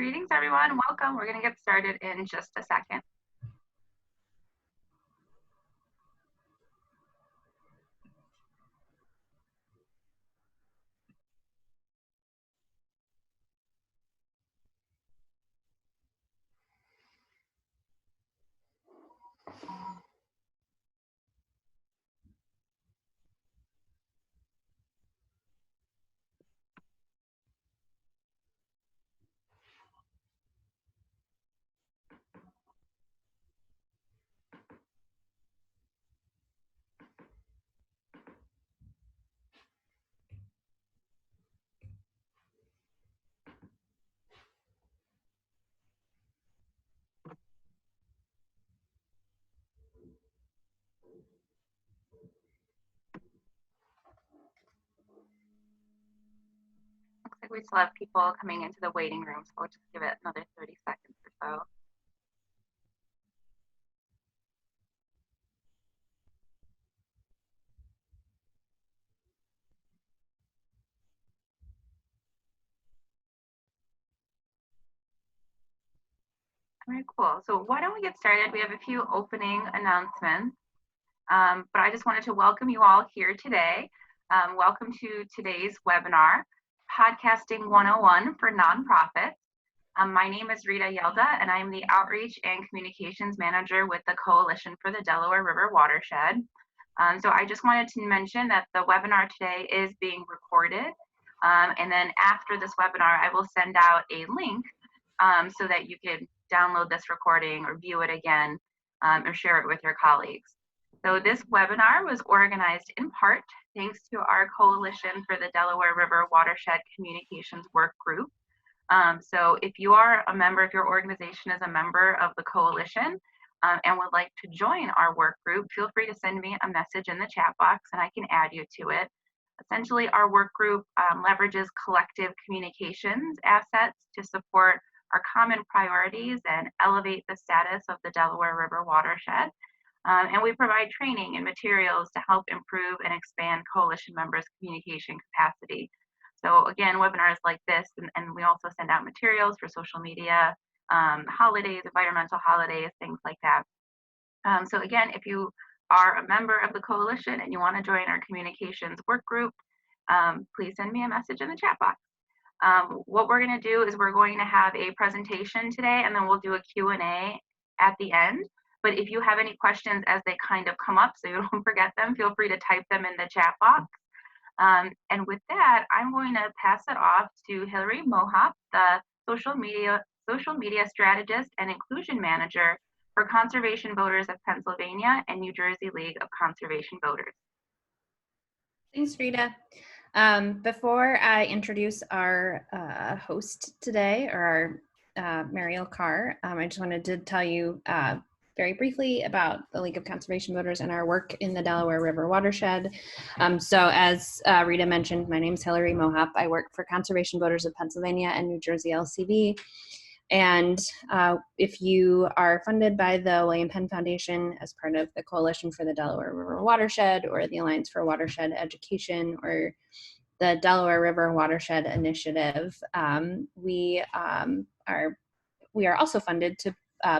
Greetings, everyone. Welcome. We're going to get started in just a second. Looks like we still have people coming into the waiting room, so we'll just give it another 30 seconds or so. All right, cool. So why don't we get started? We have a few opening announcements, but I just wanted to welcome you all here today. Welcome to today's webinar, Podcasting 101 for Nonprofits. My name is Rita Yelda, and I'm the Outreach and Communications Manager with the Coalition for the Delaware River Watershed. So I just wanted to mention that the webinar today is being recorded. And then after this webinar, I will send out a link so that you can download this recording or view it again or share it with your colleagues. So this webinar was organized in part thanks to our Coalition for the Delaware River Watershed Communications Work Group. So if you are a member, if your organization is a member of the coalition and would like to join our work group, feel free to send me a message in the chat box and I can add you to it. Essentially, our work group leverages collective communications assets to support our common priorities and elevate the status of the Delaware River watershed. And we provide training and materials to help improve and expand coalition members' communication capacity. So again, webinars like this, and we also send out materials for social media, holidays, environmental holidays, things like that. So again, if you are a member of the coalition and you want to join our communications work group, please send me a message in the chat box. What we're going to do is we're going to have a presentation today, and then we'll do a Q&A at the end. But if you have any questions as they kind of come up, so you don't forget them, feel free to type them in the chat box. And with that, I'm going to pass it off to Hillary Mohop, the social media strategist and inclusion manager for Conservation Voters of Pennsylvania and New Jersey League of Conservation Voters. Thanks, Rita. Before I introduce our host today, or our Mariel Carr, I just wanted to tell you very briefly about the League of Conservation Voters and our work in the Delaware River watershed. So as Rita mentioned, my name is Hillary Mohop. I work for Conservation Voters of Pennsylvania and New Jersey LCV. And if you are funded by the William Penn Foundation as part of the Coalition for the Delaware River Watershed, or the Alliance for Watershed Education, or the Delaware River Watershed Initiative, we are also funded to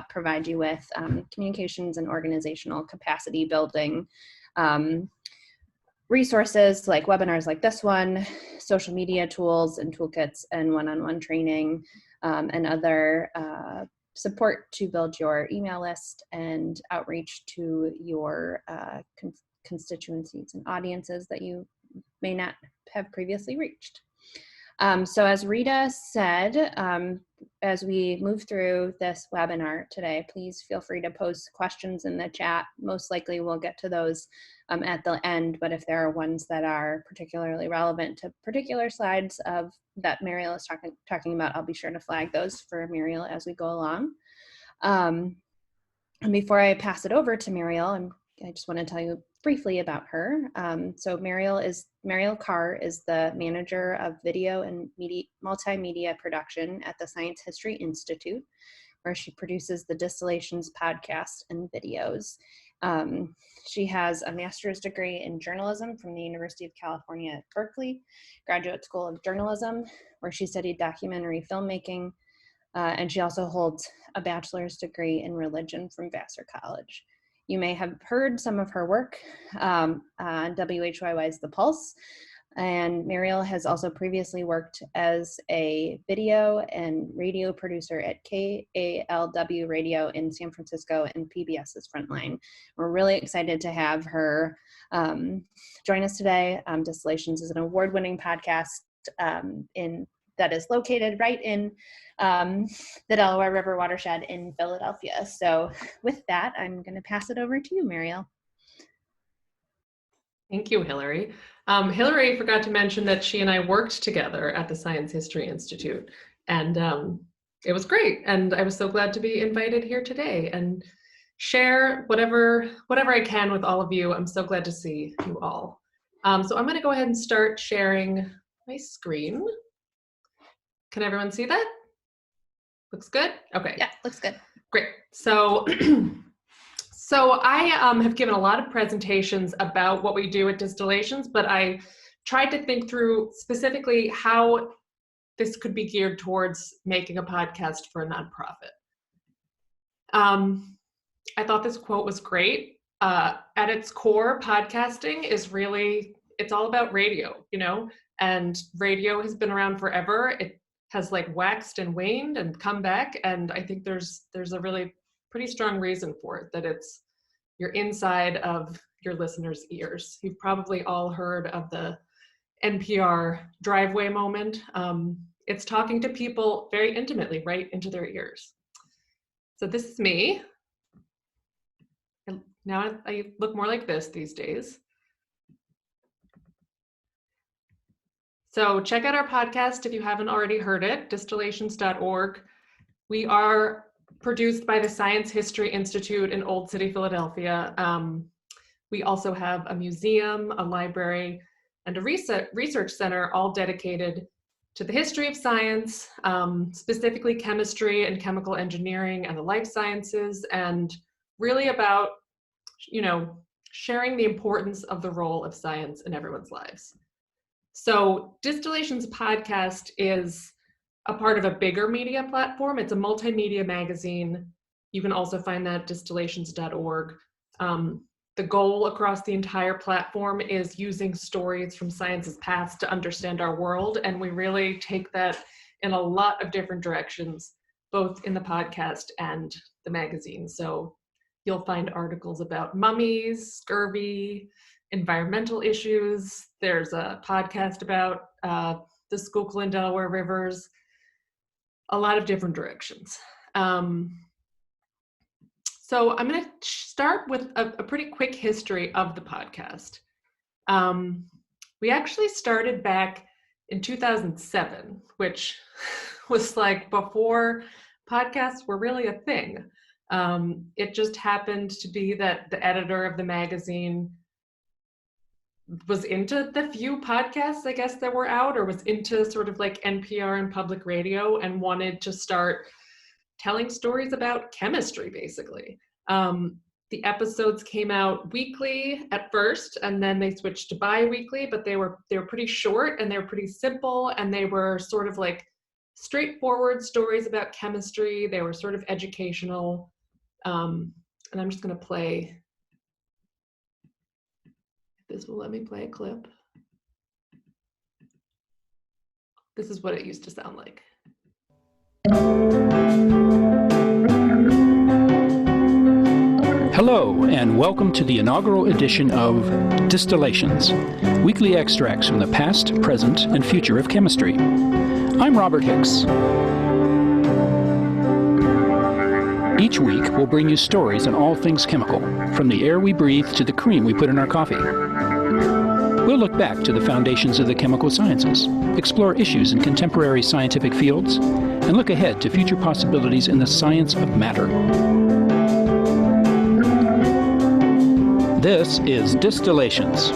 provide you with communications and organizational capacity building resources like webinars like this one, social media tools and toolkits, and one-on-one training, and other support to build your email list and outreach to your constituencies and audiences that you may not have previously reached. So as Rita said, as we move through this webinar today, please feel free to post questions in the chat. Most likely we'll get to those at the end, but if there are ones that are particularly relevant to particular slides of that Mariel is talking about, I'll be sure to flag those for Mariel as we go along. And before I pass it over to Mariel, I just want to tell you briefly about her. So Mariel Carr is the manager of video and multimedia production at the Science History Institute, where she produces the Distillations podcast and videos. She has a master's degree in journalism from the University of California at Berkeley, Graduate School of Journalism, where she studied documentary filmmaking, and she also holds a bachelor's degree in religion from Vassar College. You may have heard some of her work on WHYY's The Pulse, and Mariel has also previously worked as a video and radio producer at KALW Radio in San Francisco and PBS's Frontline. We're really excited to have her join us today. Distillations is an award-winning podcast that is located right in the Delaware River Watershed in Philadelphia. So with that, I'm going to pass it over to you, Mariel. Thank you, Hillary. Hillary forgot to mention that she and I worked together at the Science History Institute, and it was great. And I was so glad to be invited here today and share whatever I can with all of you. I'm so glad to see you all. So I'm going to go ahead and start sharing my screen. Can everyone see that? Looks good? Okay. Yeah, looks good. Great. So So I have given a lot of presentations about what we do at Distillations, but I tried to think through specifically how this could be geared towards making a podcast for a nonprofit. I thought this quote was great. At its core, podcasting is really, it's all about radio, you know, and radio has been around forever. It has like waxed and waned and come back. And I think there's a really pretty strong reason for it, that you're inside of your listeners' ears. You've probably all heard of the NPR driveway moment. It's talking to people very intimately, right into their ears. So this is me. And now I look more like this these days. So check out our podcast if you haven't already heard it, distillations.org. We are produced by the Science History Institute in Old City, Philadelphia. We also have a museum, a library, and a research center all dedicated to the history of science, specifically chemistry and chemical engineering and the life sciences, and really about, you know, sharing the importance of the role of science in everyone's lives. So Distillations podcast is a part of a bigger media platform. It's a multimedia magazine. You can also find that at distillations.org. The goal across the entire platform is using stories from science's past to understand our world, and we really take that in a lot of different directions, both in the podcast and the magazine. So you'll find articles about mummies, scurvy, environmental issues. There's a podcast about the Schuylkill and Delaware rivers, a lot of different directions. So I'm going to start with a pretty quick history of the podcast. We actually started back in 2007, which was like before podcasts were really a thing. It just happened to be that the editor of the magazine was into the few podcasts, I guess, that were out, or was into sort of like NPR and public radio, and wanted to start telling stories about chemistry, basically. The episodes came out weekly at first, and then they switched to bi-weekly, but they were pretty short and they were pretty simple, and they were sort of like straightforward stories about chemistry. They were sort of educational. And I'm just going to play. This will let me play a clip. This is what it used to sound like. Hello, and welcome to the inaugural edition of Distillations, weekly extracts from the past, present, and future of chemistry. I'm Robert Hicks. Each week, we'll bring you stories on all things chemical, from the air we breathe to the cream we put in our coffee. We'll look back to the foundations of the chemical sciences, explore issues in contemporary scientific fields, and look ahead to future possibilities in the science of matter. This is Distillations.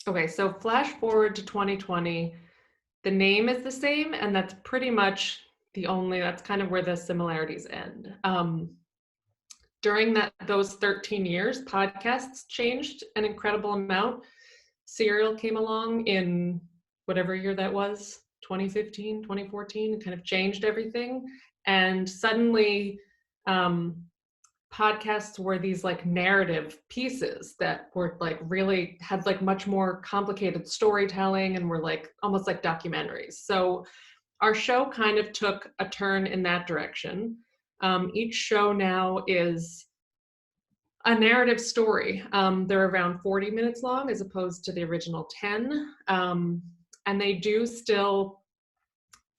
Okay, so flash forward to 2020. The name is the same, and that's pretty much that's kind of where the similarities end. During those 13 years, podcasts changed an incredible amount. Serial came along in whatever year that was, 2015, 2014, it kind of changed everything. And suddenly podcasts were these like narrative pieces that were like really had like much more complicated storytelling and were like almost like documentaries. So our show kind of took a turn in that direction. Each show now is a narrative story. They're around 40 minutes long as opposed to the original 10. And they do still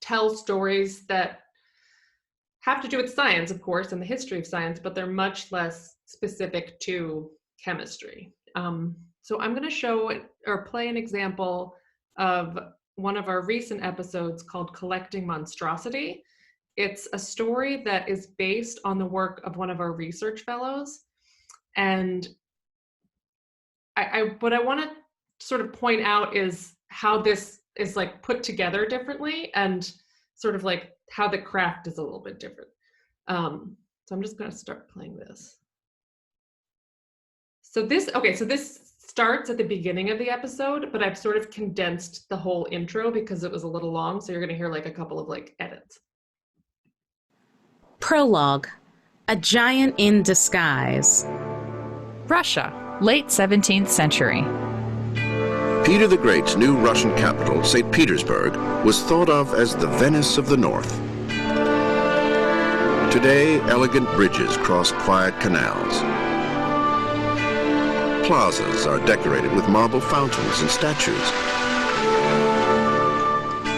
tell stories that have to do with science, of course, and the history of science, but they're much less specific to chemistry. So I'm going to show or play an example of one of our recent episodes called Collecting Monstrosity. It's a story that is based on the work of one of our research fellows. And what I want to sort of point out is how this is like put together differently and sort of like how the craft is a little bit different. So I'm just going to start playing this. So this starts at the beginning of the episode, but I've sort of condensed the whole intro because it was a little long. So you're going to hear like a couple of like edits. Prologue, a giant in disguise. Russia, late 17th century. Peter the Great's new Russian capital, St. Petersburg, was thought of as the Venice of the North. Today, elegant bridges cross quiet canals. Plazas are decorated with marble fountains and statues.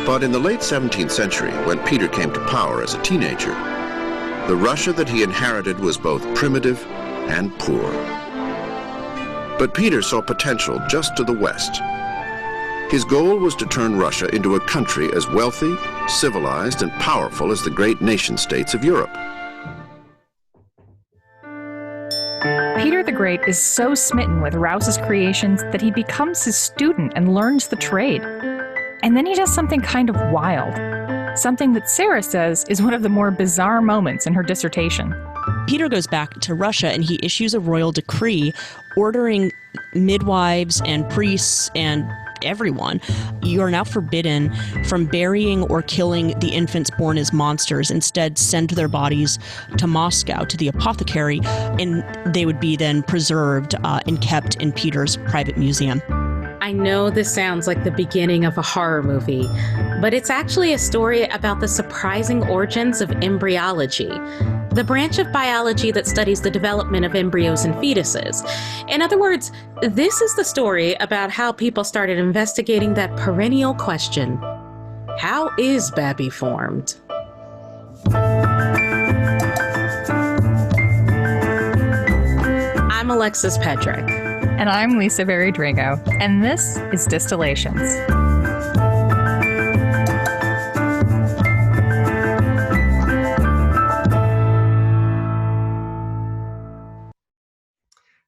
But in the late 17th century, when Peter came to power as a teenager, the Russia that he inherited was both primitive and poor. But Peter saw potential just to the west. His goal was to turn Russia into a country as wealthy, civilized, and powerful as the great nation-states of Europe. Peter the Great is so smitten with Rouse's creations that he becomes his student and learns the trade. And then he does something kind of wild. Something that Sarah says is one of the more bizarre moments in her dissertation. Peter goes back to Russia and he issues a royal decree ordering midwives and priests and everyone, you are now forbidden from burying or killing the infants born as monsters. Instead, send their bodies to Moscow, to the apothecary, and they would be then preserved and kept in Peter's private museum. I know this sounds like the beginning of a horror movie, but it's actually a story about the surprising origins of embryology, the branch of biology that studies the development of embryos and fetuses. In other words, this is the story about how people started investigating that perennial question: how is Babby formed? I'm Alexis Pedrick. And I'm Lisa Berry-Drago, and this is Distillations.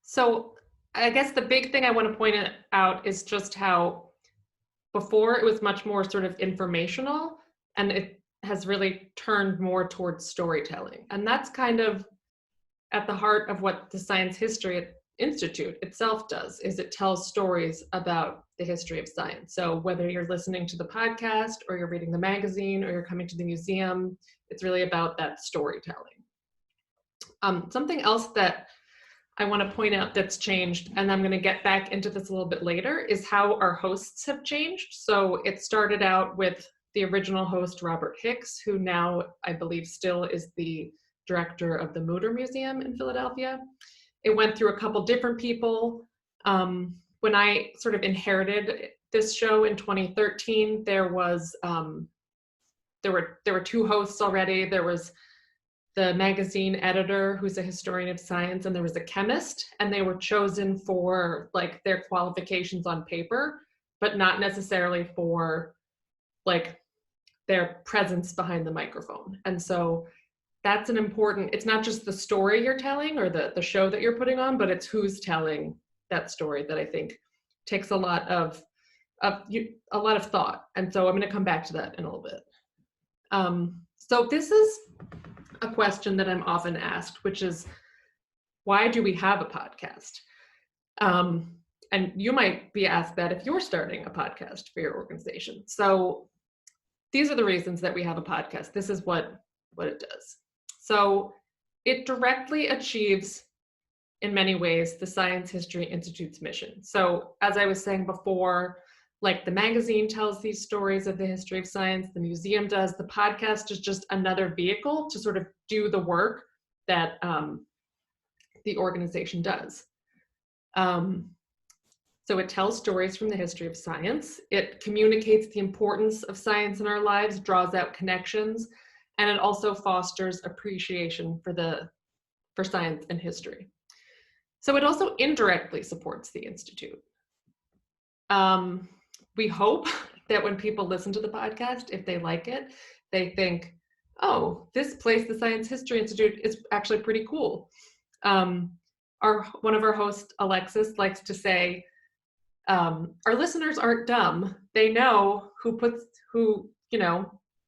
So I guess the big thing I want to point out is just how before it was much more sort of informational, and it has really turned more towards storytelling. And that's kind of at the heart of what the Science History Institute itself does, is it tells stories about the history of science. So whether you're listening to the podcast or you're reading the magazine or you're coming to the museum, it's really about that storytelling. Something else that I want to point out that's changed, and I'm going to get back into this a little bit later, is how our hosts have changed. So it started out with the original host, Robert Hicks, who now I believe still is the director of the Mutter Museum in Philadelphia. It went through a couple different people. When I sort of inherited this show in 2013, there were two hosts already. There was the magazine editor, who's a historian of science, and there was a chemist, and they were chosen for like their qualifications on paper, but not necessarily for like their presence behind the microphone. And so that's an important, it's not just the story you're telling or the show that you're putting on, but it's who's telling that story that I think takes a lot of thought. And so I'm going to come back to that in a little bit. So this is a question that I'm often asked, which is, why do we have a podcast? And you might be asked that if you're starting a podcast for your organization. So these are the reasons that we have a podcast. This is what it does. So it directly achieves, in many ways, the Science History Institute's mission. So as I was saying before, like the magazine tells these stories of the history of science, the museum does, the podcast is just another vehicle to sort of do the work that the organization does. So it tells stories from the history of science. It communicates the importance of science in our lives, draws out connections, and it also fosters appreciation for science and history. So it also indirectly supports the Institute. We hope that when people listen to the podcast, if they like it, they think, oh, this place, the Science History Institute, is actually pretty cool. One of our hosts, Alexis, likes to say, our listeners aren't dumb. They know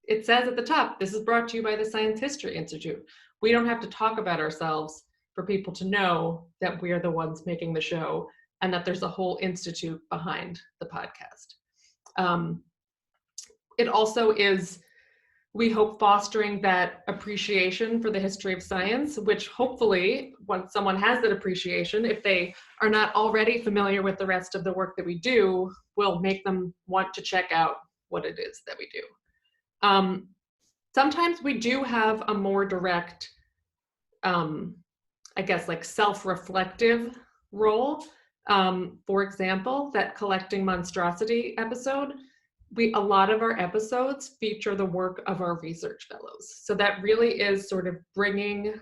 it says at the top, this is brought to you by the Science History Institute. We don't have to talk about ourselves for people to know that we're the ones making the show and that there's a whole institute behind the podcast. It also is, we hope, fostering that appreciation for the history of science, which hopefully, once someone has that appreciation, if they are not already familiar with the rest of the work that we do, will make them want to check out what it is that we do. Sometimes we do have a more direct, I guess, like self-reflective role. For example, that Collecting Monstrosity episode, a lot of our episodes feature the work of our research fellows. So that really is sort of bringing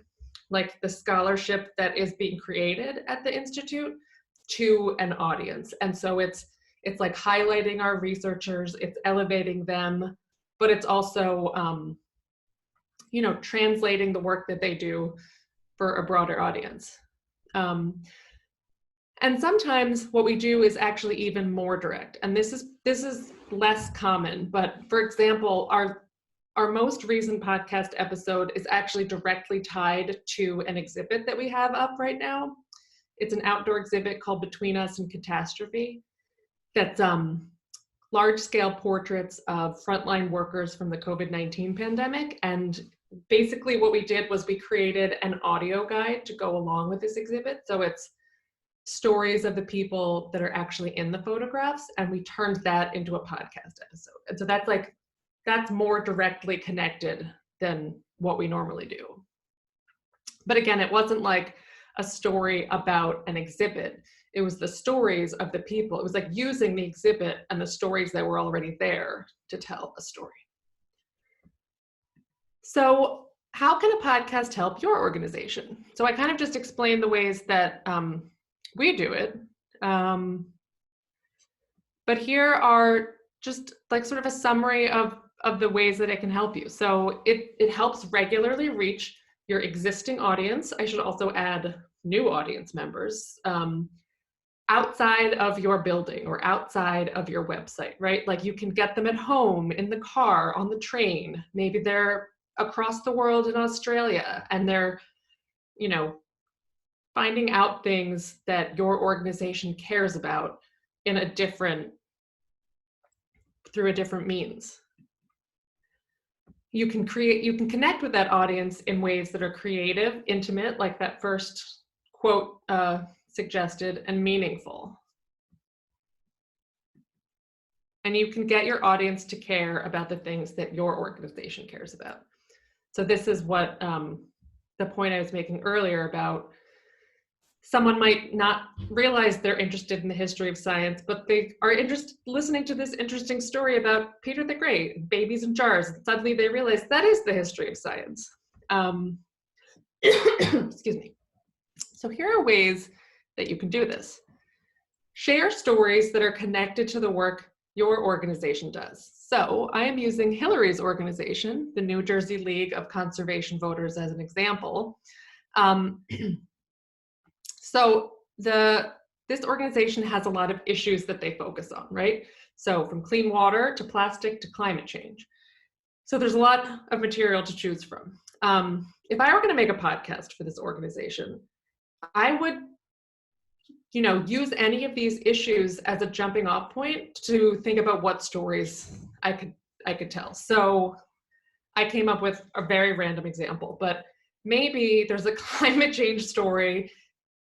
like the scholarship that is being created at the Institute to an audience. And so it's like highlighting our researchers, it's elevating them, but it's also, translating the work that they do for a broader audience. And sometimes what we do is actually even more direct. And this is less common, but for example, our most recent podcast episode is actually directly tied to an exhibit that we have up right now. It's an outdoor exhibit called Between Us and Catastrophe. That's large-scale portraits of frontline workers from the COVID-19 pandemic. And basically what we did was we created an audio guide to go along with this exhibit. So it's stories of the people that are actually in the photographs, and we turned that into a podcast episode. And so that's more directly connected than what we normally do. But again, it wasn't like a story about an exhibit. It was the stories of the people. It was like using the exhibit and the stories that were already there to tell a story. So how can a podcast help your organization? So I kind of just explained the ways that we do it. But here are just like sort of a summary of the ways that it can help you. So it helps regularly reach your existing audience. I should also add new audience members outside of your building or outside of your website, right? Like you can get them at home, in the car, on the train. Maybe they're across the world in Australia and they're, finding out things that your organization cares about in through a different means. You can connect with that audience in ways that are creative, intimate, like that first quote suggested, and meaningful. And you can get your audience to care about the things that your organization cares about. So this is what the point I was making earlier about someone might not realize they're interested in the history of science, but they are listening to this interesting story about Peter the Great, babies in jars, and suddenly they realize that is the history of science. Excuse me. So here are ways that you can do this. Share stories that are connected to the work your organization does. So I am using Hillary's organization, the New Jersey League of Conservation Voters, as an example. So this organization has a lot of issues that they focus on, right? So from clean water to plastic to climate change. So there's a lot of material to choose from. If I were going to make a podcast for this organization, I would use any of these issues as a jumping off point to think about what stories I could tell. So I came up with a very random example, but maybe there's a climate change story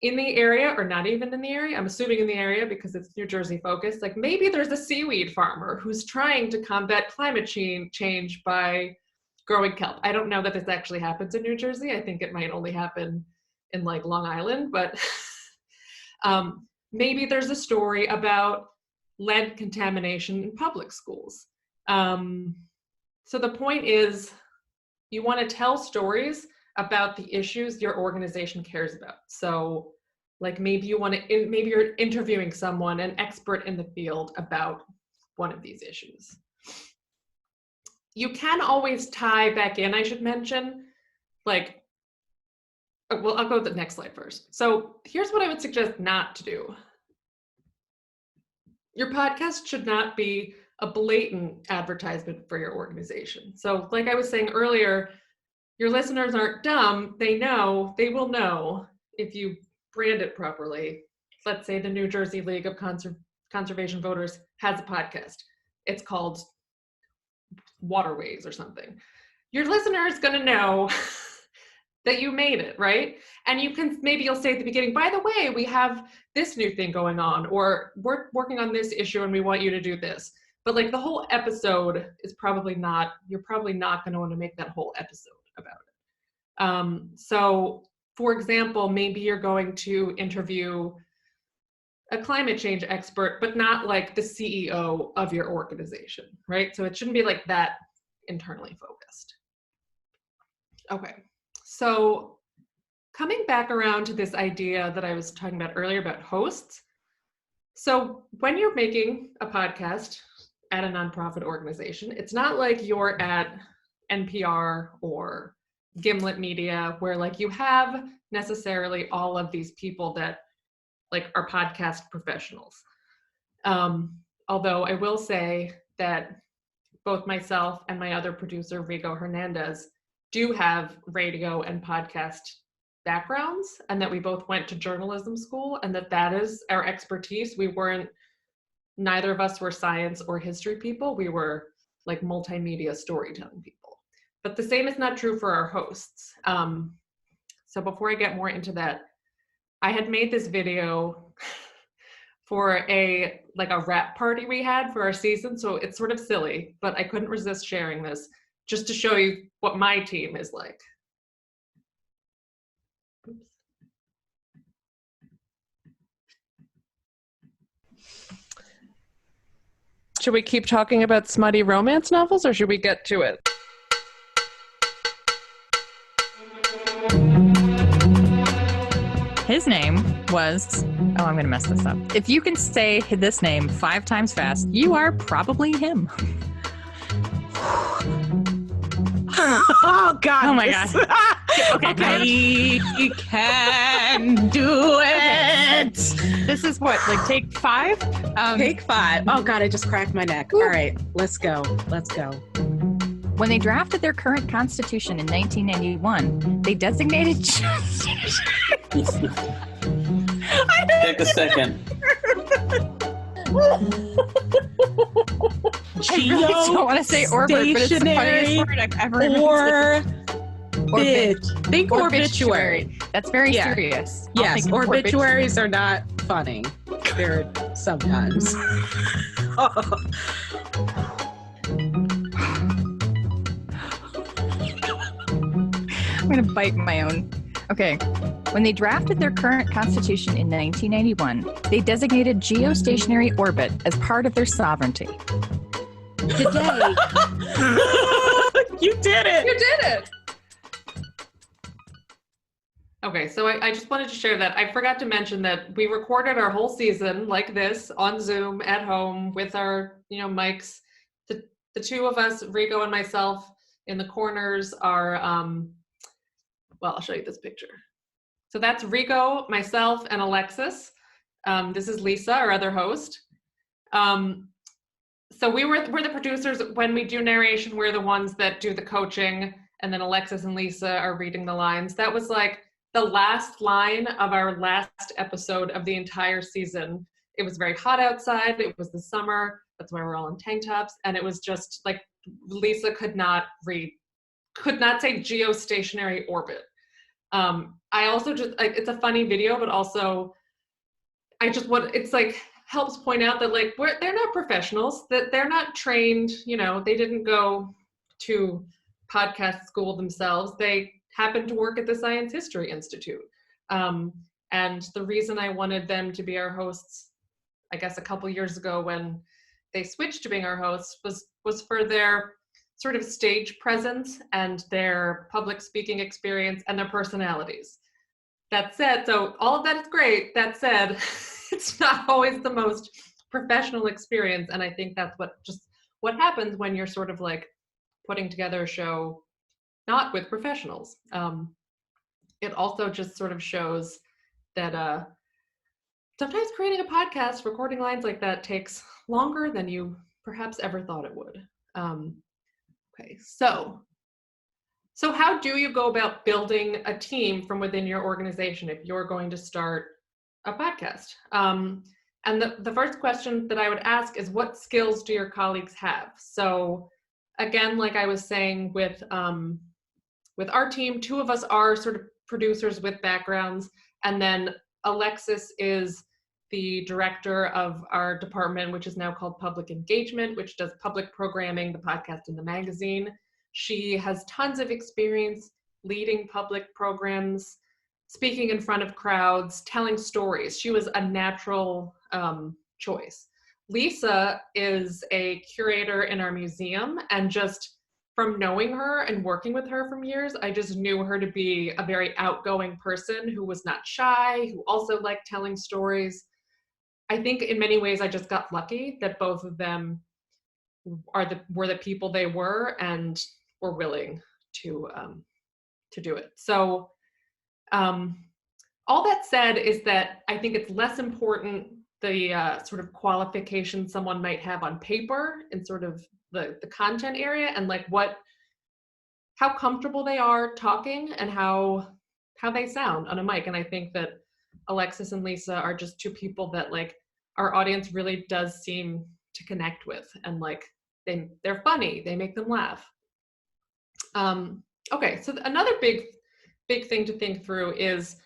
in the area, or not even in the area. I'm assuming in the area because it's New Jersey focused. Like maybe there's a seaweed farmer who's trying to combat climate change by growing kelp. I don't know that this actually happens in New Jersey. I think it might only happen in like Long Island, but maybe there's a story about lead contamination in public schools. So the point is, you want to tell stories about the issues your organization cares about. So like maybe you're interviewing someone, an expert in the field about one of these issues. You can always tie back in, I should mention, like, well, I'll go to the next slide first. So here's what I would suggest not to do. Your podcast should not be a blatant advertisement for your organization. So like I was saying earlier, your listeners aren't dumb. They will know if you brand it properly. Let's say the New Jersey League of Conservation Voters has a podcast. It's called Waterways or something. Your listener is going to know that you made it, right? And maybe you'll say at the beginning, by the way, we have this new thing going on, or we're working on this issue and we want you to do this. But like the whole episode is you're probably not going to want to make that whole episode about it. So for example, maybe you're going to interview a climate change expert, but not like the CEO of your organization, right? So it shouldn't be like that internally focused. Okay, so coming back around to this idea that I was talking about earlier about hosts. So when you're making a podcast at a nonprofit organization, it's not like you're at NPR or Gimlet Media where like you have necessarily all of these people that like are podcast professionals. Although I will say that both myself and my other producer, Rigo Hernandez, do have radio and podcast backgrounds, and that we both went to journalism school, and that is our expertise. Neither of us were science or history people. We were like multimedia storytelling people. But the same is not true for our hosts. So before I get more into that, I had made this video for a rap party we had for our season. So it's sort of silly, but I couldn't resist sharing this just to show you what my team is like. Oops. Should we keep talking about smutty romance novels, or should we get to it? His name was, oh, I'm going to mess this up. If you can say this name 5 times fast, you are probably him. Oh, God. Oh, my God. Okay. I can do it. This is what, like take 5? Take 5. Oh, God, I just cracked my neck. All right, let's go. Let's go. When they drafted their current constitution in 1991, they designated... Take a second. I really don't want to say orbit, but it's the funniest word I've ever heard. Think obituary. That's very serious. Yes, obituaries are not funny. They're sometimes. I'm going to bite my own. Okay. When they drafted their current constitution in 1991, they designated geostationary orbit as part of their sovereignty. Today. You did it. You did it. Okay, so I just wanted to share that. I forgot to mention that we recorded our whole season like this on Zoom at home with our, mics. The two of us, Rigo and myself, in the corners are, well, I'll show you this picture. So that's Rigo, myself, and Alexis. This is Lisa, our other host. So we're the producers. When we do narration, we're the ones that do the coaching, and then Alexis and Lisa are reading the lines. That was like the last line of our last episode of the entire season. It was very hot outside. It was the summer. That's why we're all in tank tops. And it was just like Lisa could not say geostationary orbit. I also just, it's a funny video, but also it's like helps point out that like they're not professionals, that they're not trained, they didn't go to podcast school themselves. They happened to work at the Science History Institute. And the reason I wanted them to be our hosts, I guess a couple years ago when they switched to being our hosts, was for their sort of stage presence and their public speaking experience and their personalities. That said, so all of that is great. That said, it's not always the most professional experience. And I think that's what happens when you're sort of like putting together a show not with professionals. It also just sort of shows that sometimes creating a podcast, recording lines like that takes longer than you perhaps ever thought it would. Okay, so how do you go about building a team from within your organization if you're going to start a podcast? And the first question that I would ask is, what skills do your colleagues have? So again, like I was saying with our team, 2 of us are sort of producers with backgrounds, and then Alexis is the director of our department, which is now called Public Engagement, which does public programming, the podcast and the magazine. She has tons of experience leading public programs, speaking in front of crowds, telling stories. She was a natural choice. Lisa is a curator in our museum, and just from knowing her and working with her for years, I just knew her to be a very outgoing person who was not shy, who also liked telling stories. I think in many ways I just got lucky that both of them were the people they were and were willing to do it. So all that said is that I think it's less important the sort of qualifications someone might have on paper in sort of the content area, and like how comfortable they are talking and how they sound on a mic. And I think that Alexis and Lisa are just 2 people that like our audience really does seem to connect with, and like they're funny, they make them laugh. Okay, so another big thing to think through is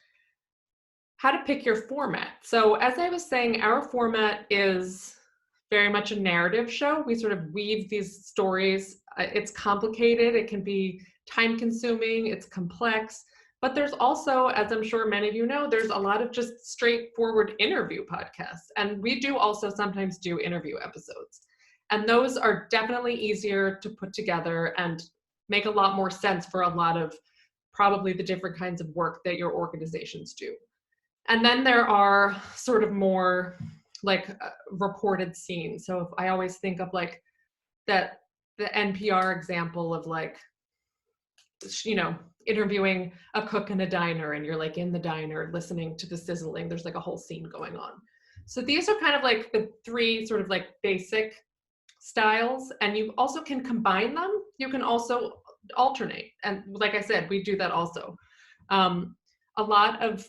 how to pick your format. So as I was saying, our format is very much a narrative show. We sort of weave these stories. It's complicated, it can be time consuming, it's complex, but there's also, as I'm sure many of you know, there's a lot of just straightforward interview podcasts. And we do also sometimes do interview episodes. And those are definitely easier to put together and make a lot more sense for a lot of probably the different kinds of work that your organizations do. And then there are sort of more like reported scenes. So if I always think of like the NPR example of like, interviewing a cook in a diner, and you're like in the diner listening to the sizzling, there's like a whole scene going on. So these are kind of like the 3 sort of like basic styles, and you also can combine them. You can also alternate. And like I said, we do that also. A lot of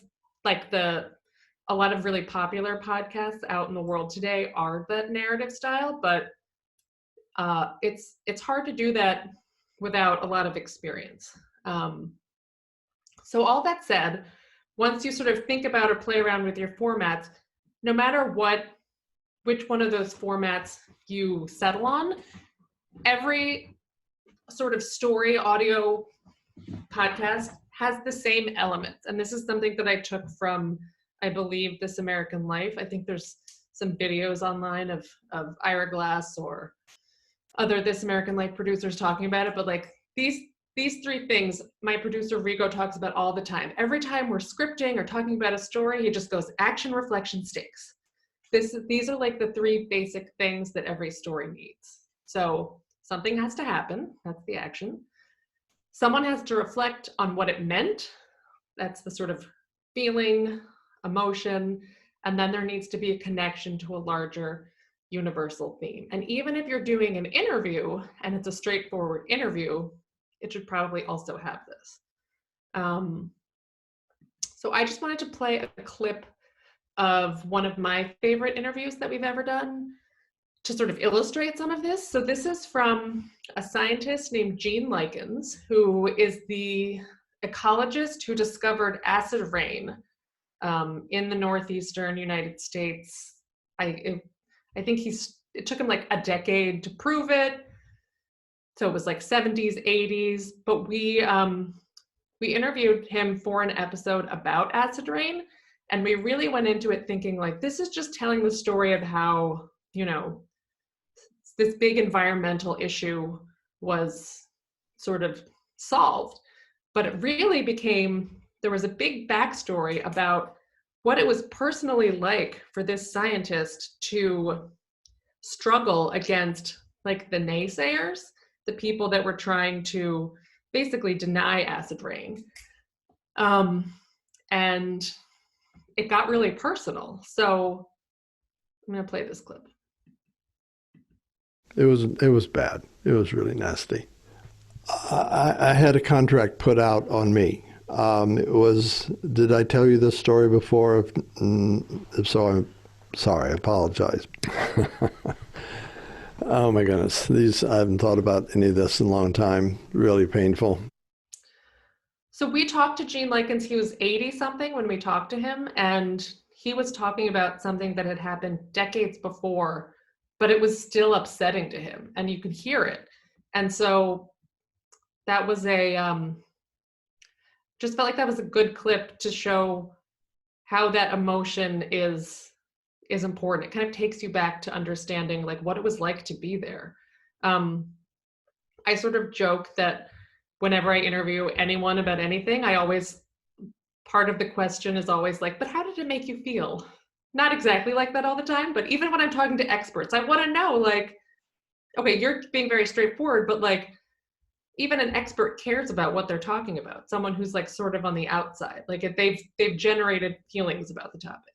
really popular podcasts out in the world today are that narrative style, but it's hard to do that without a lot of experience. So all that said, once you sort of think about or play around with your formats, no matter which one of those formats you settle on, every sort of story audio podcast has the same elements. And this is something that I took from, I believe, This American Life. I think there's some videos online of Ira Glass or other This American Life producers talking about it, but like these 3 things my producer Rigo talks about all the time. Every time we're scripting or talking about a story, he just goes action, reflection, stakes. These are like the 3 basic things that every story needs. So something has to happen, that's the action. Someone has to reflect on what it meant, that's the sort of feeling, emotion, and then there needs to be a connection to a larger universal theme. And even if you're doing an interview and it's a straightforward interview, it should probably also have this. So I just wanted to play a clip of one of my favorite interviews that we've ever done to sort of illustrate some of this. So this is from a scientist named Gene Likens, who is the ecologist who discovered acid rain in the northeastern United States. I think it took him like a decade to prove it. So it was like 70s, 80s, but we interviewed him for an episode about acid rain, and we really went into it thinking like, this is just telling the story of how, this big environmental issue was sort of solved. But it really there was a big backstory about what it was personally like for this scientist to struggle against like the naysayers, the people that were trying to basically deny acid rain. And it got really personal. So I'm gonna play this clip. It was bad. It was really nasty. I had a contract put out on me. Did I tell you this story before? If so, I'm sorry, I apologize. Oh my goodness, I haven't thought about any of this in a long time. Really painful. So we talked to Gene Likens. He was 80 something when we talked to him, and he was talking about something that had happened decades before, but it was still upsetting to him, and you could hear it. And so that was just felt like that was a good clip to show how that emotion is important. It kind of takes you back to understanding like what it was like to be there. I sort of joke that whenever I interview anyone about anything, part of the question is always like, but how did it make you feel? Not exactly like that all the time, but even when I'm talking to experts, I want to know like, okay, you're being very straightforward, but like, even an expert cares about what they're talking about. Someone who's like sort of on the outside, like if they've generated feelings about the topic.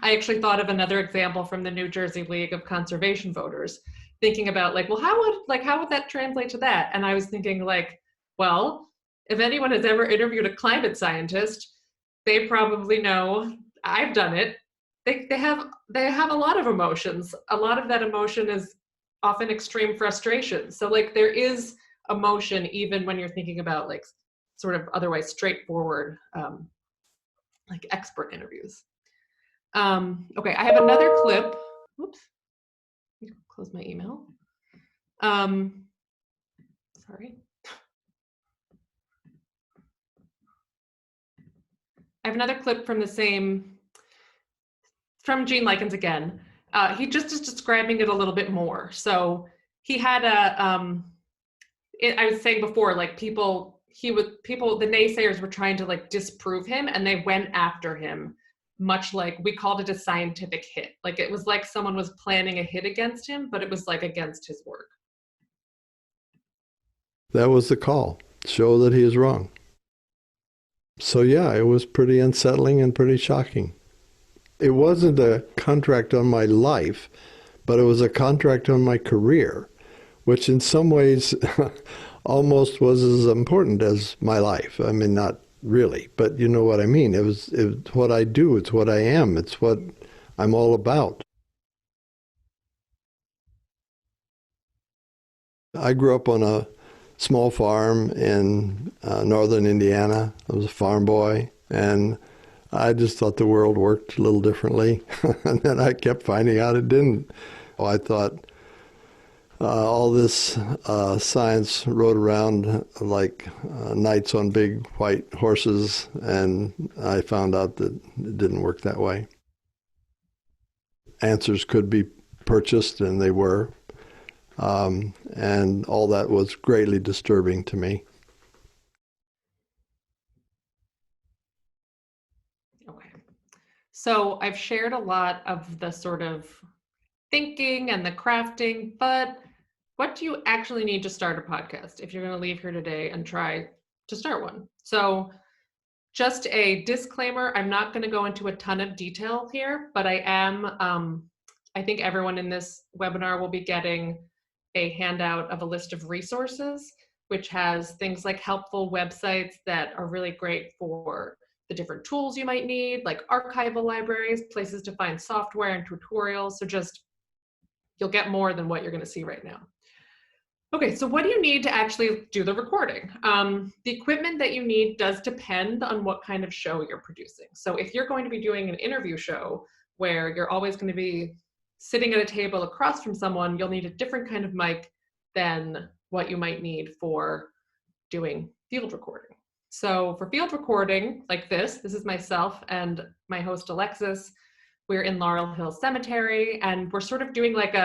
I actually thought of another example from the New Jersey League of Conservation Voters, thinking about like, well, how would that translate to that? And I was thinking like, well, if anyone has ever interviewed a climate scientist, they probably know, I've done it. They have a lot of emotions. A lot of that emotion is often extreme frustration. So like there is emotion even when you're thinking about like sort of otherwise straightforward like expert interviews. Okay, I have another clip. Oops, close my email. Sorry. I have another clip from from Gene Likens again. He just is describing it a little bit more. So he had I was saying before, like the naysayers were trying to like disprove him, and they went after him, much like we called it a scientific hit. Like it was like someone was planning a hit against him, but it was like against his work. That was the call. Show that he is wrong. So yeah, it was pretty unsettling and pretty shocking. It wasn't a contract on my life, but it was a contract on my career, which in some ways almost was as important as my life. I mean, not really, but you know what I mean. It was what I do. It's what I am. It's what I'm all about. I grew up on a small farm in northern Indiana. I was a farm boy, and I just thought the world worked a little differently, and then I kept finding out it didn't. I thought all this science rode around like knights on big white horses, and I found out that it didn't work that way. Answers could be purchased, and they were, and all that was greatly disturbing to me. So I've shared a lot of the sort of thinking and the crafting, but what do you actually need to start a podcast if you're going to leave here today and try to start one? So just a disclaimer, I'm not going to go into a ton of detail here, but I think everyone in this webinar will be getting a handout of a list of resources which has things like helpful websites that are really great for the different tools you might need, like archival libraries, places to find software and tutorials. So just, you'll get more than what you're going to see right now. Okay, so what do you need to actually do the recording? The equipment that you need does depend on what kind of show you're producing. So if you're going to be doing an interview show where you're always going to be sitting at a table across from someone, you'll need a different kind of mic than what you might need for doing field recording. So for field recording like this is myself and my host Alexis. We're in Laurel Hill Cemetery, and we're sort of doing like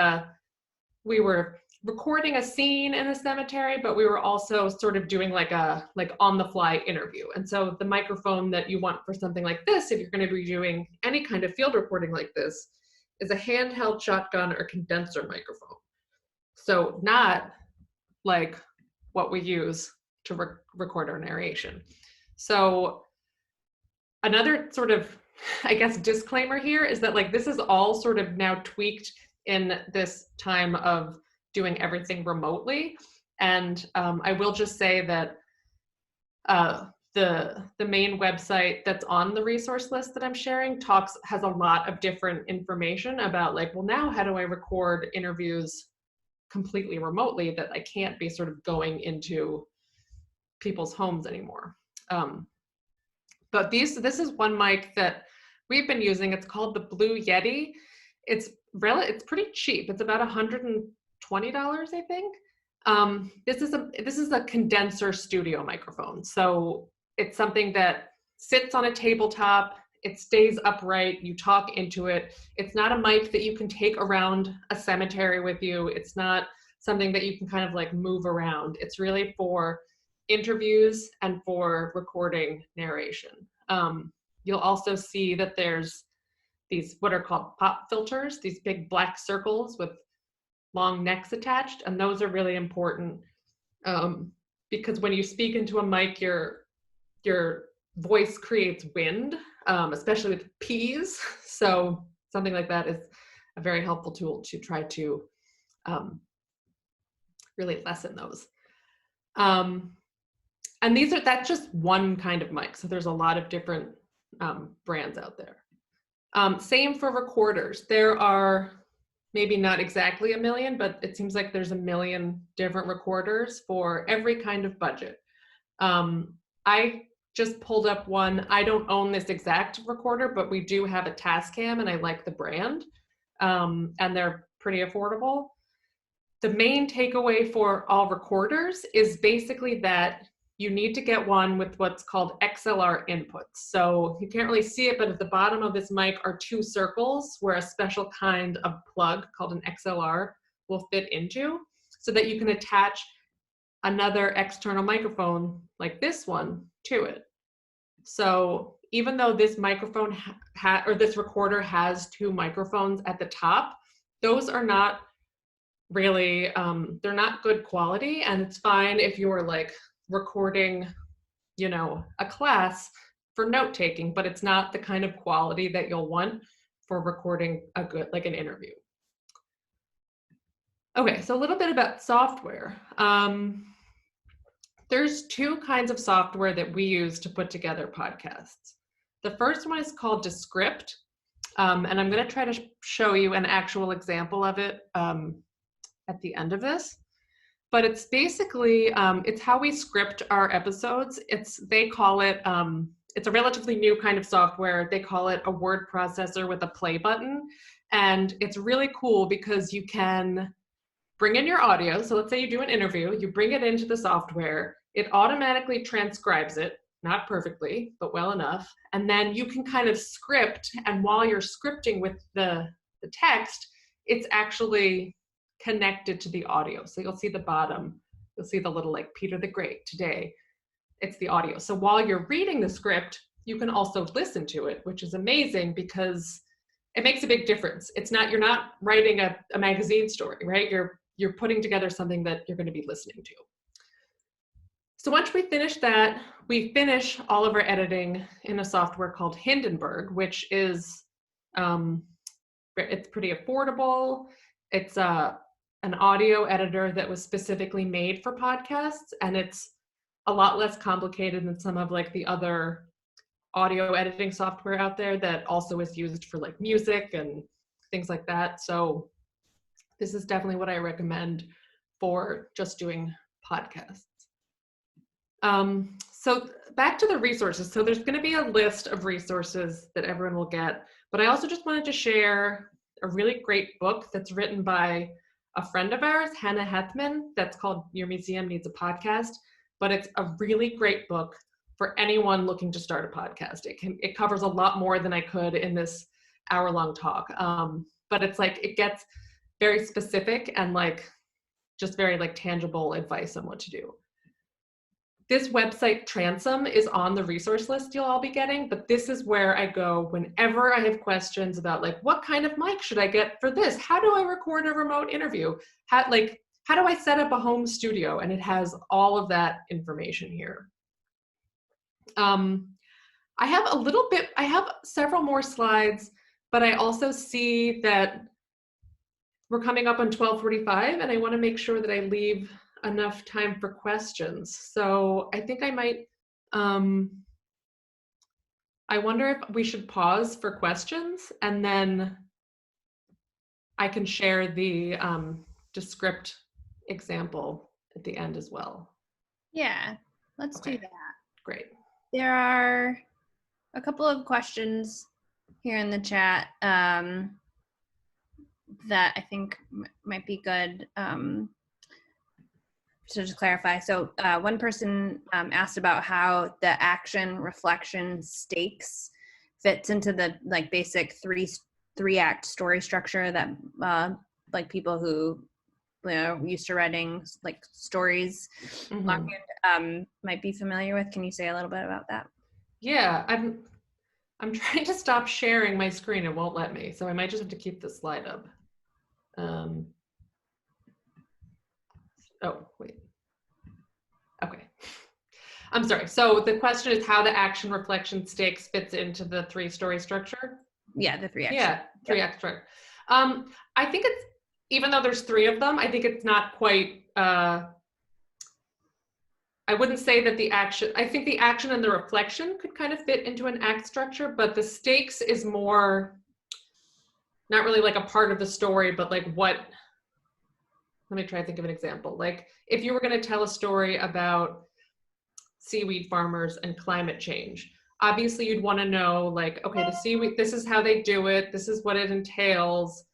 we were recording a scene in a cemetery, but we were also sort of doing like on the fly interview. And so the microphone that you want for something like this, if you're going to be doing any kind of field recording like this, is a handheld shotgun or condenser microphone. So not like what we use to record our narration. So another sort of, I guess, disclaimer here is that like this is all sort of now tweaked in this time of doing everything remotely. And I will just say that the main website that's on the resource list that I'm sharing has a lot of different information about like, well, now how do I record interviews completely remotely that I can't be sort of going into people's homes anymore. But this is one mic that we've been using. It's called the Blue Yeti. It's pretty cheap. It's about $120, I think. This is a condenser studio microphone. So it's something that sits on a tabletop. It stays upright. You talk into it. It's not a mic that you can take around a cemetery with you. It's not something that you can kind of like move around. It's really for interviews and for recording narration. You'll also see that there's these what are called pop filters, these big black circles with long necks attached, and those are really important because when you speak into a mic, your voice creates wind, especially with P's. So something like that is a very helpful tool to try to really lessen those. And that's just one kind of mic. So there's a lot of different brands out there. Same for recorders. There are maybe not exactly 1 million, but it seems like there's 1 million different recorders for every kind of budget. I just pulled up one. I don't own this exact recorder, but we do have a Tascam and I like the brand, and they're pretty affordable. The main takeaway for all recorders is basically that you need to get one with what's called XLR inputs. So you can't really see it, but at the bottom of this mic are 2 circles where a special kind of plug called an XLR will fit into, so that you can attach another external microphone like this one to it. So even though this microphone or this recorder has 2 microphones at the top, those are not really, they're not good quality, and it's fine if you're like recording, you know, a class for note taking, but it's not the kind of quality that you'll want for recording like an interview. Okay, so a little bit about software. There's 2 kinds of software that we use to put together podcasts. The first one is called Descript, and I'm going to try to show you an actual example of it at the end of this. But it's basically, it's how we script our episodes. They call it, it's a relatively new kind of software. They call it a word processor with a play button. And it's really cool because you can bring in your audio. So let's say you do an interview, you bring it into the software, it automatically transcribes it, not perfectly, but well enough. And then you can kind of script, and while you're scripting with the text, it's actually connected to the audio. So you'll see the bottom, you'll see the little like Peter the Great today, it's the audio. So while you're reading the script, you can also listen to it, which is amazing because it makes a big difference. You're not writing a magazine story, right? You're putting together something that you're going to be listening to. So once we finish that, we finish all of our editing in a software called Hindenburg, which is, it's pretty affordable. It's an audio editor that was specifically made for podcasts, and it's a lot less complicated than some of like the other audio editing software out there that also is used for like music and things like that. So this is definitely what I recommend for just doing podcasts. So back to the resources. So there's going to be a list of resources that everyone will get, but I also just wanted to share a really great book that's written by a friend of ours, Hannah Hethman, that's called Your Museum Needs a Podcast, but it's a really great book for anyone looking to start a podcast. It covers a lot more than I could in this hour-long talk, but it's like, it gets very specific and like just very like tangible advice on what to do. This website, Transom, is on the resource list you'll all be getting, but this is where I go whenever I have questions about like, what kind of mic should I get for this? How do I record a remote interview? How do I set up a home studio? And it has all of that information here. I have several more slides, but I also see that we're coming up on 12:45 and I want to make sure that I leave enough time for questions. So I think I might, I wonder if we should pause for questions and then I can share the Descript example at the end as well. Yeah, let's do that. Great. There are a couple of questions here in the chat that I think might be good to just clarify. So one person asked about how the action, reflection, stakes fits into the like basic three-act story structure that like people who used to writing like stories might be familiar with. Can you say a little bit about that? Yeah, I'm trying to stop sharing my screen. It won't let me, so I might just have to keep the slide up. Oh, wait. Okay. I'm sorry. So the question is how the action, reflection, stakes fits into the three-story structure? Yeah, the three-act. Yeah, three-act structure. I think it's, even though there's three of them, I think it's not quite, I wouldn't say that the action, I think the action and the reflection could kind of fit into an act structure, but the stakes is more, not really like a part of the story, but like what, let me try to think of an example. Like if you were going to tell a story about seaweed farmers and climate change, obviously you'd want to know like, okay, the seaweed, this is how they do it. This is what it entails.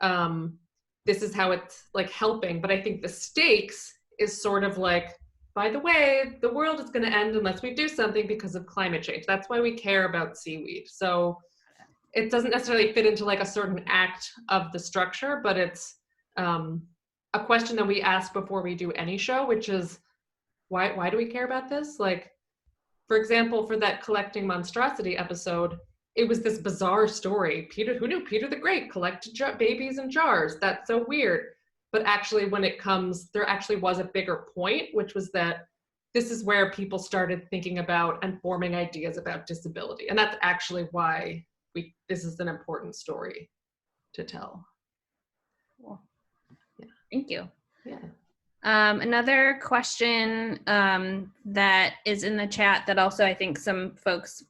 This is how it's like helping. But I think the stakes is sort of like, by the way, the world is going to end unless we do something because of climate change. That's why we care about seaweed. So it doesn't necessarily fit into like a certain act of the structure, but it's a question that we ask before we do any show, which is, why do we care about this? Like, for example, for that collecting monstrosity episode, it was this bizarre story. Who knew Peter the Great collected babies in jars? That's so weird. But actually, when it comes, there actually was a bigger point, which was that this is where people started thinking about and forming ideas about disability. And that's actually why this is an important story to tell. Cool. Yeah. Thank you. Yeah. Another question that is in the chat that also I think some folks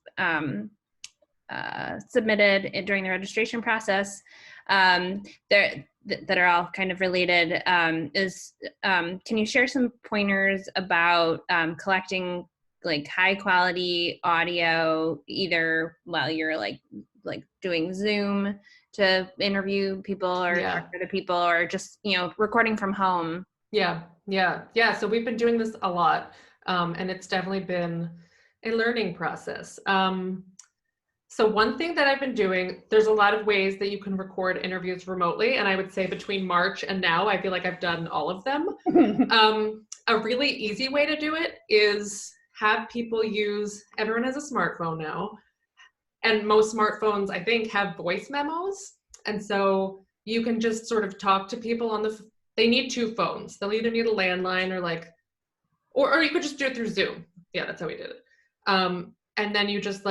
submitted during the registration process that are all kind of related is can you share some pointers about collecting like high quality audio either while you're like doing Zoom to interview people or talk to other people or just recording from home? Yeah. So we've been doing this a lot, and it's definitely been a learning process. So one thing that I've been doing, there's a lot of ways that you can record interviews remotely, and I would say between March and now, I feel like I've done all of them. A really easy way to do it is have people everyone has a smartphone now, and most smartphones, I think, have voice memos, and so you can just sort of talk to people they need two phones. They'll either need a landline or you could just do it through Zoom. Yeah, that's how we did it. And then you just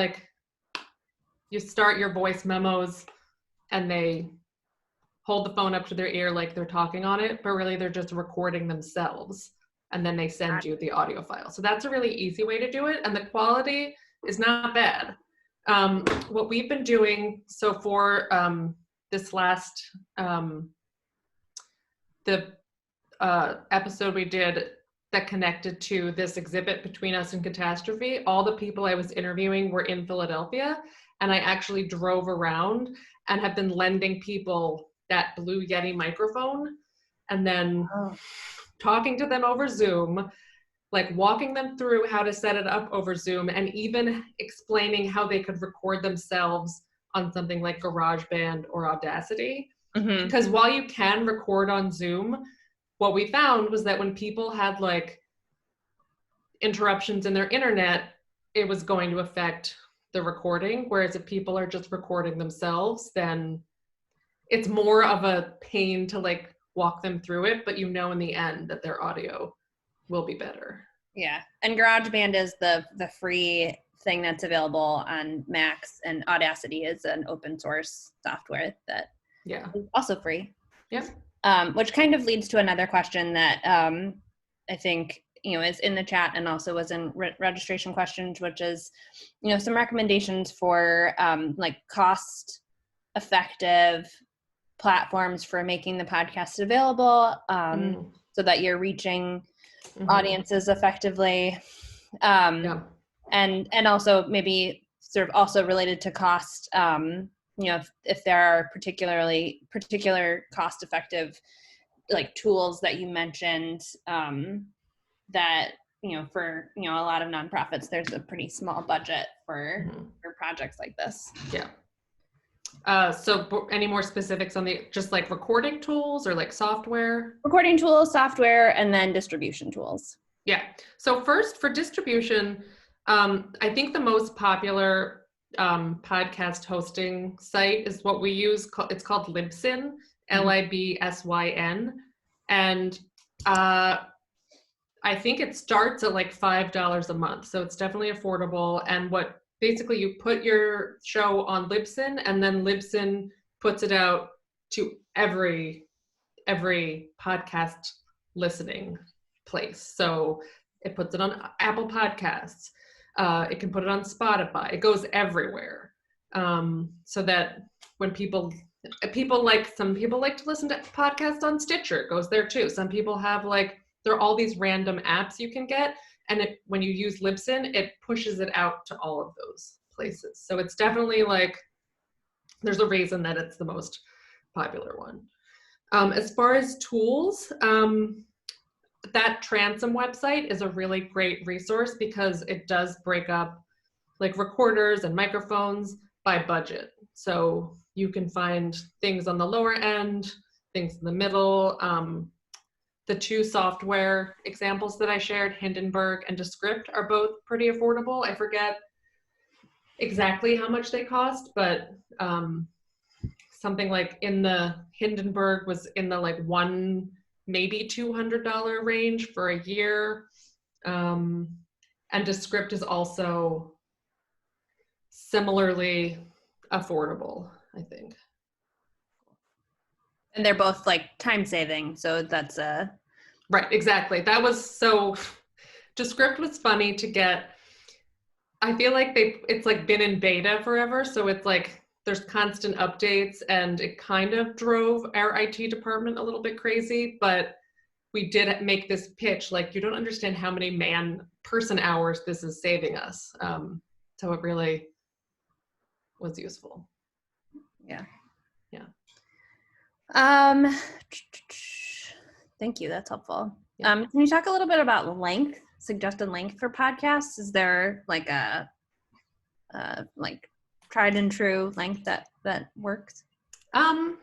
you start your voice memos and they hold the phone up to their ear like they're talking on it, but really they're just recording themselves, and then they send you the audio file. So that's a really easy way to do it, and the quality is not bad. What we've been doing, so for this last, the episode we did that connected to this exhibit Between Us and Catastrophe, all the people I was interviewing were in Philadelphia, and I actually drove around and have been lending people that Blue Yeti microphone, and then talking to them over Zoom, like walking them through how to set it up over Zoom, and even explaining how they could record themselves on something like GarageBand or Audacity. Mm-hmm. Because while you can record on Zoom, what we found was that when people had like interruptions in their internet, it was going to affect the recording. Whereas if people are just recording themselves, then it's more of a pain to like walk them through it, but you know in the end that their audio will be better. Yeah, and GarageBand is the free thing that's available on Macs, and Audacity is an open source software that is also free. Yep. Which kind of leads to another question that I think is in the chat and also was in registration questions, which is some recommendations for like cost effective platforms for making the podcast available, so that you're reaching audiences effectively, and also maybe sort of also related to cost. If there are particular cost effective like tools that you mentioned, that for a lot of nonprofits there's a pretty small budget for projects like this. So any more specifics on just like recording tools or like software? Recording tools, software, and then distribution tools. Yeah. So first, for distribution, I think the most popular podcast hosting site is what we use. It's called Libsyn, Libsyn. And I think it starts at like $5 a month. So it's definitely affordable. And basically you put your show on Libsyn, and then Libsyn puts it out to every podcast listening place. So it puts it on Apple Podcasts. It can put it on Spotify. It goes everywhere. So that when some people like to listen to podcasts on Stitcher, it goes there too. Some people have there are all these random apps you can get. And when you use Libsyn, it pushes it out to all of those places. So it's definitely there's a reason that it's the most popular one. As far as tools, that Transom website is a really great resource because it does break up like recorders and microphones by budget. So you can find things on the lower end, things in the middle. The two software examples that I shared, Hindenburg and Descript, are both pretty affordable. I forget exactly how much they cost, but something like in the Hindenburg was in the $100, maybe $200 range for a year. And Descript is also similarly affordable, I think. And they're both time saving, so that's right, exactly. That was so Descript was funny to get. I feel like it's been in beta forever, so it's there's constant updates, and it kind of drove our IT department a little bit crazy, but we did make this pitch you don't understand how many person hours this is saving us. So it really was useful. Yeah. Thank you. That's helpful. Yeah. Can you talk a little bit about suggested length for podcasts? Is there a tried and true length that works? I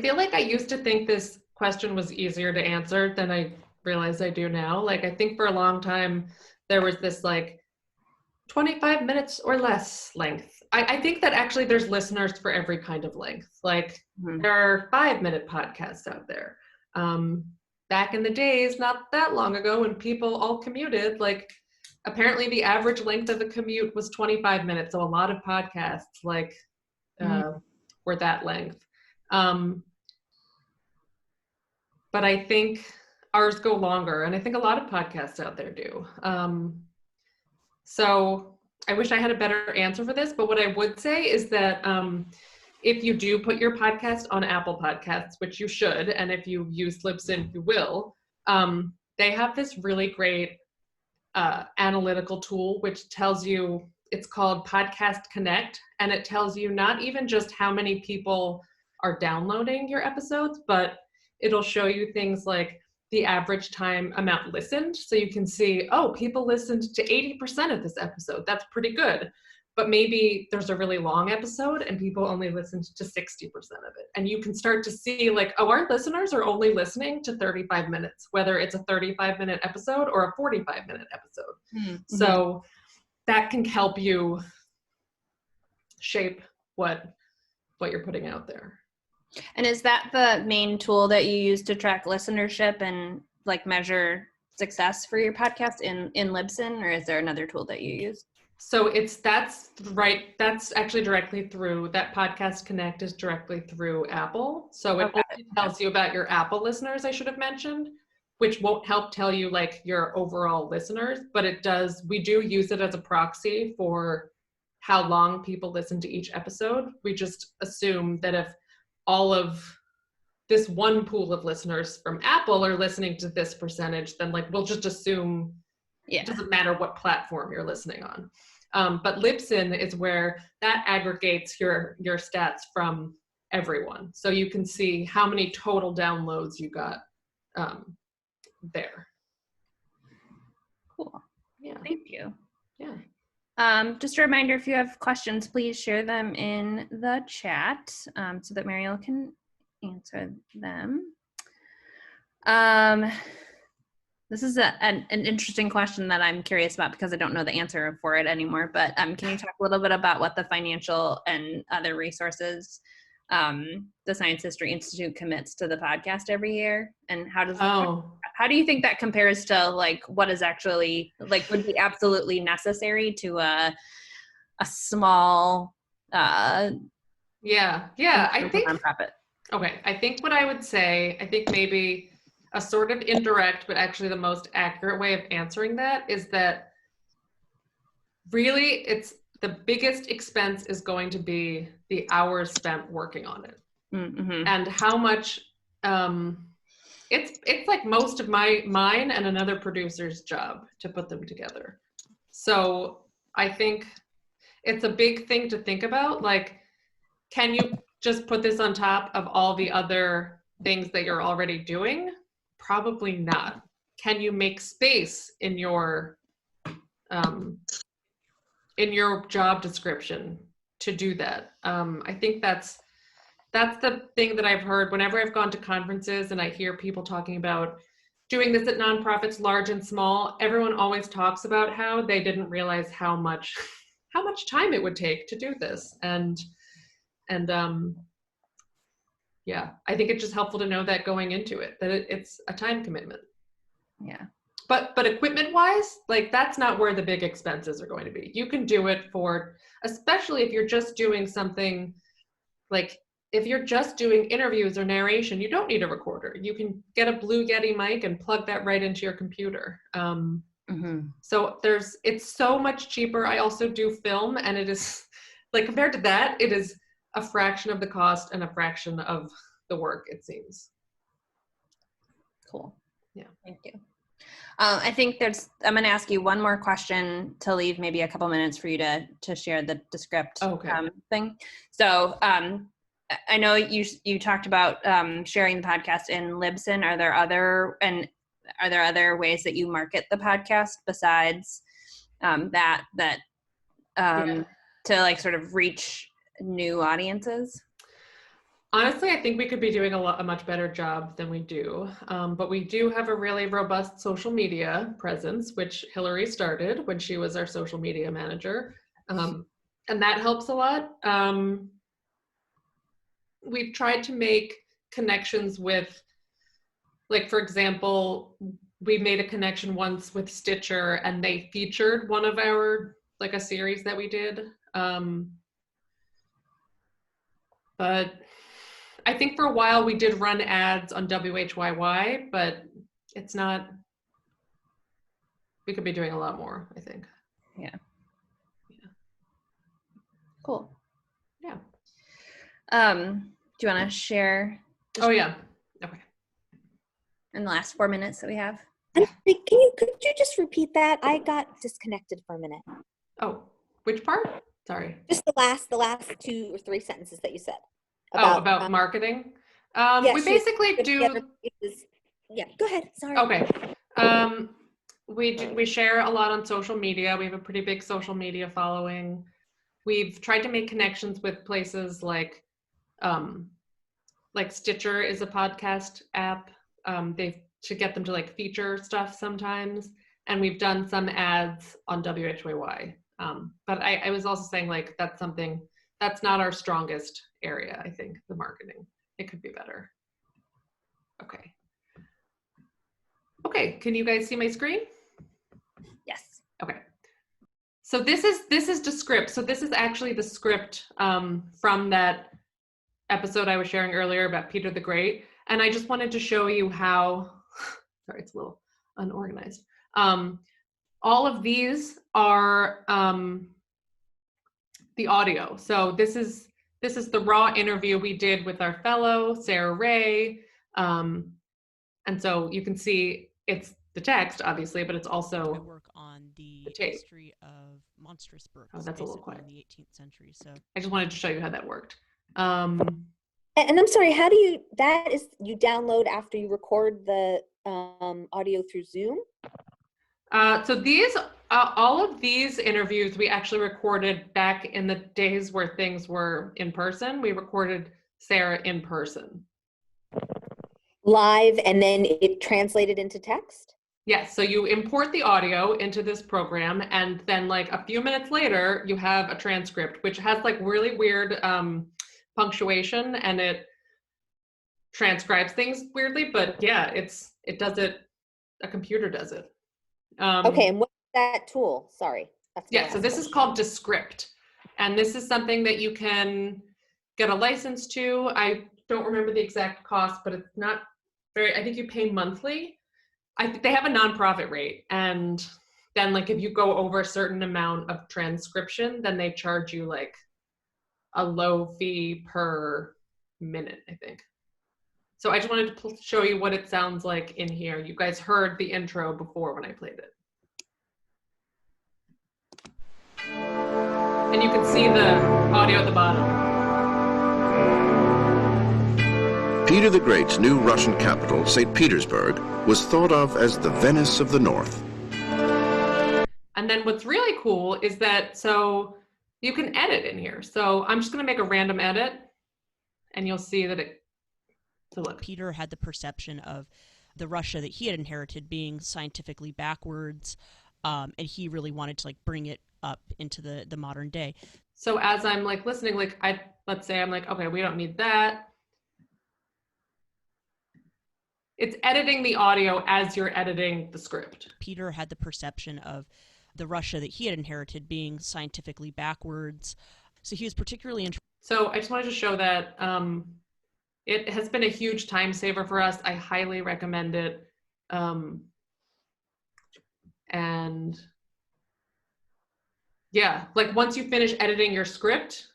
feel like I used to think this question was easier to answer than I realize I do now. I think for a long time there was this 25 minutes or less length. I think that actually there's listeners for every kind of length. There are 5-minute podcasts out there. Back in the days, not that long ago, when people all commuted, apparently the average length of a commute was 25 minutes. So a lot of podcasts were that length. But I think ours go longer, and I think a lot of podcasts out there do. So I wish I had a better answer for this, but what I would say is that if you do put your podcast on Apple Podcasts, which you should, and if you use Libsyn, you will, they have this really great analytical tool which tells you, it's called Podcast Connect, and it tells you not even just how many people are downloading your episodes, but it'll show you things like the average time amount listened. So you can see, oh, people listened to 80% of this episode. That's pretty good. But maybe there's a really long episode and people only listened to 60% of it. And you can start to see like, oh, our listeners are only listening to 35 minutes, whether it's a 35-minute episode or a 45-minute episode. Mm-hmm. So that can help you shape what you're putting out there. And is that the main tool that you use to track listenership and like measure success for your podcast in Libsyn, or is there another tool that you use? So that's actually directly through, that Podcast Connect is directly through Apple. So it only tells you about your Apple listeners, I should have mentioned, which won't help tell you like your overall listeners, but we do use it as a proxy for how long people listen to each episode. We just assume that if all of this one pool of listeners from Apple are listening to this percentage, then like we'll just assume it doesn't matter what platform you're listening on. But Libsyn is where that aggregates your stats from everyone. So you can see how many total downloads you got there. Cool. Yeah. Thank you. Yeah. Just a reminder, if you have questions, please share them in the chat so that Mariel can answer them. This is an interesting question that I'm curious about because I don't know the answer for it anymore, but can you talk a little bit about what the financial and other resources the Science History Institute commits to the podcast every year, and how do you think that compares to like what is actually like would be absolutely necessary to a small I think nonprofit? Okay, I think what I would say, I think maybe a sort of indirect but actually the most accurate way of answering that is that really it's the biggest expense is going to be the hours spent working on it. Mm-hmm. And how much it's like most of mine and another producer's job to put them together. So I think it's a big thing to think about. Like, can you just put this on top of all the other things that you're already doing? Probably not. Can you make space in your job description to do that? I think that's the thing that I've heard whenever I've gone to conferences and I hear people talking about doing this at nonprofits, large and small. Everyone always talks about how they didn't realize how much time it would take to do this. And yeah, I think it's just helpful to know that going into it, that it's a time commitment. Yeah. But equipment wise, like that's not where the big expenses are going to be. You can do it for, especially if you're just doing something like, if you're just doing interviews or narration, you don't need a recorder. You can get a Blue Yeti mic and plug that right into your computer. So it's so much cheaper. I also do film, and it is like, compared to that, it is a fraction of the cost and a fraction of the work, it seems. Cool. Yeah. Thank you. I think I'm going to ask you one more question to leave maybe a couple minutes for you to share the Descript thing. So I know you talked about sharing the podcast in Libsyn. Are there other ways that you market the podcast besides that to like sort of reach new audiences? Honestly, I think we could be doing a much better job than we do. But we do have a really robust social media presence, which Hillary started when she was our social media manager. And that helps a lot. We've tried to make connections with, like, for example, we made a connection once with Stitcher, and they featured one of our, like, a series that we did. But I think for a while we did run ads on WHYY, but it's not, we could be doing a lot more, I think. Yeah. Cool. Yeah. Do you want to share? Oh yeah. Okay. In the last 4 minutes that we have. Could you just repeat that? I got disconnected for a minute. Oh, which part? Sorry. Just the last 2 or 3 sentences that you said. About marketing. Yes, we basically do. Yeah, go ahead. Sorry. Okay. We share a lot on social media. We have a pretty big social media following. We've tried to make connections with places like Stitcher is a podcast app. They should get them to like feature stuff sometimes. And we've done some ads on WHYY. But I was also saying like that's not our strongest area, I think, the marketing. It could be better. Okay. Okay, can you guys see my screen? Yes. Okay. So this is the script. So this is actually the script from that episode I was sharing earlier about Peter the Great. And I just wanted to show you how, sorry, it's a little unorganized. All of these are the audio. So this is the raw interview we did with our fellow, Sarah Ray. And so you can see it's the text, obviously, but it's also I work on the tape. history of monstrous birds. Oh, that's a little quiet. In the 18th century. So I just wanted to show you how that worked. And I'm sorry, how do you download after you record the audio through Zoom? So these, all of these interviews we actually recorded back in the days where things were in person. We recorded Sarah in person. Live, and then it translated into text? Yes, so you import the audio into this program, and then like a few minutes later, you have a transcript, which has like really weird punctuation, and it transcribes things weirdly, but yeah, it does it, a computer does it. Okay, and what's that tool? Sorry. Yeah, so this is called Descript, and this is something that you can get a license to. I don't remember the exact cost, but it's not very, I think you pay monthly. I think they have a nonprofit rate, and then like if you go over a certain amount of transcription, then they charge you like a low fee per minute, I think. So I just wanted to show you what it sounds like in here. You guys heard the intro before when I played it. And you can see the audio at the bottom. Peter the Great's new Russian capital, St. Petersburg, was thought of as the Venice of the North. And then what's really cool is that, so you can edit in here. So I'm just gonna make a random edit, and you'll see that so look. Peter had the perception of the Russia that he had inherited being scientifically backwards, and he really wanted to like bring it up into the modern day. So as I'm like listening, like let's say I'm like, okay, we don't need that. It's editing the audio as you're editing the script. Peter had the perception of the Russia that he had inherited being scientifically backwards. So he was particularly interested. So I just wanted to show that it has been a huge time saver for us. I highly recommend it. And yeah, like once you finish editing your script,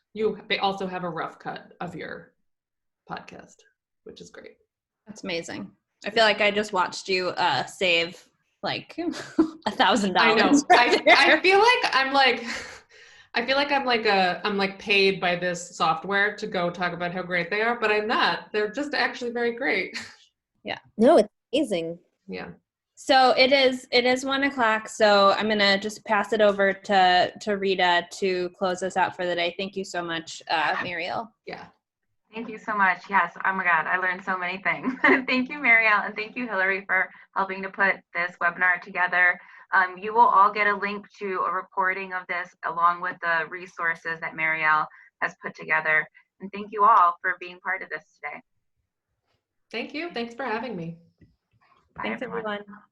they also have a rough cut of your podcast, which is great. That's amazing. I feel like I just watched you save like $1,000. I know. I feel like I'm like paid by this software to go talk about how great they are, but I'm not. They're just actually very great. Yeah. No, it's amazing. Yeah. So it is 1:00. So I'm gonna just pass it over to Rita to close us out for the day. Thank you so much, Mariel. Yeah. Thank you so much. Yes. Oh my God. I learned so many things. Thank you, Mariel. And thank you, Hillary, for helping to put this webinar together. You will all get a link to a recording of this along with the resources that Mariel has put together. And thank you all for being part of this today. Thank you. Thanks for having me. Bye, Thanks, everyone. everyone.